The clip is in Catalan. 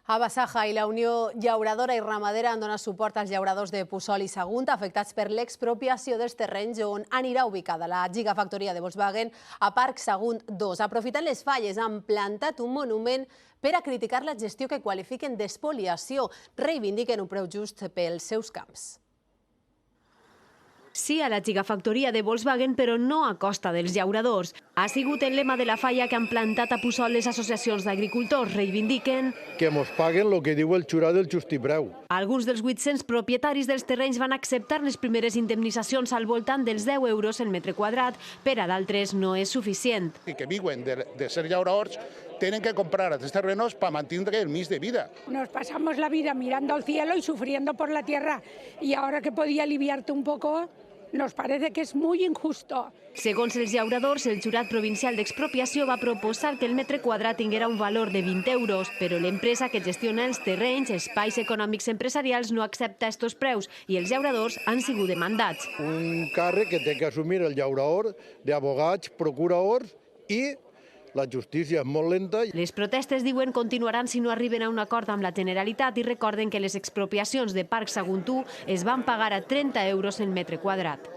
Abasaja i la Unió Llauradora i Ramadera han donat suport als llauradors de Puçol i Sagunt afectats per l'expropiació dels terrenys on anirà ubicada la gigafactoria de Volkswagen a Parc Sagunt 2. Aprofitant les falles, han plantat un monument per a criticar la gestió que qualifiquen d'espoliació. Reivindiquen un preu just pels seus camps. Sí a la gigafactoria de Volkswagen, però no a costa dels llauradors. Ha sigut el lema de la falla que han plantat a Puçol les associacions d'agricultors. Reivindiquen que mos paguen el que diu el xurat del justipreu. Alguns dels 800 propietaris dels terrenys van acceptar les primeres indemnitzacions al voltant dels 10 euros el metre quadrat. Per a d'altres no és suficient. Y que viven de ser llauradors tienen que comprar estos terrenos para mantener el mis de vida. Nos pasamos la vida mirando al cielo y sufriendo por la tierra, y ahora que podía aliviarte un poco, nos parece que es muy injusto. Segons els llauradors, el jurat provincial d'expropiació va proposar que el metre quadrat tinguera un valor de 20 euros, però l'empresa que gestiona els terrenys, espais econòmics empresarials, no accepta estos preus i els llauradors han sigut demandats. Un càrrec que té que assumir el llaurador d'abogats, procuradors i la justícia és molt lenta. Les protestes, diuen, continuaran si no arriben a un acord amb la Generalitat i recorden que les expropiacions de Parc Sagunt 1 es van pagar a 30 euros el metre quadrat.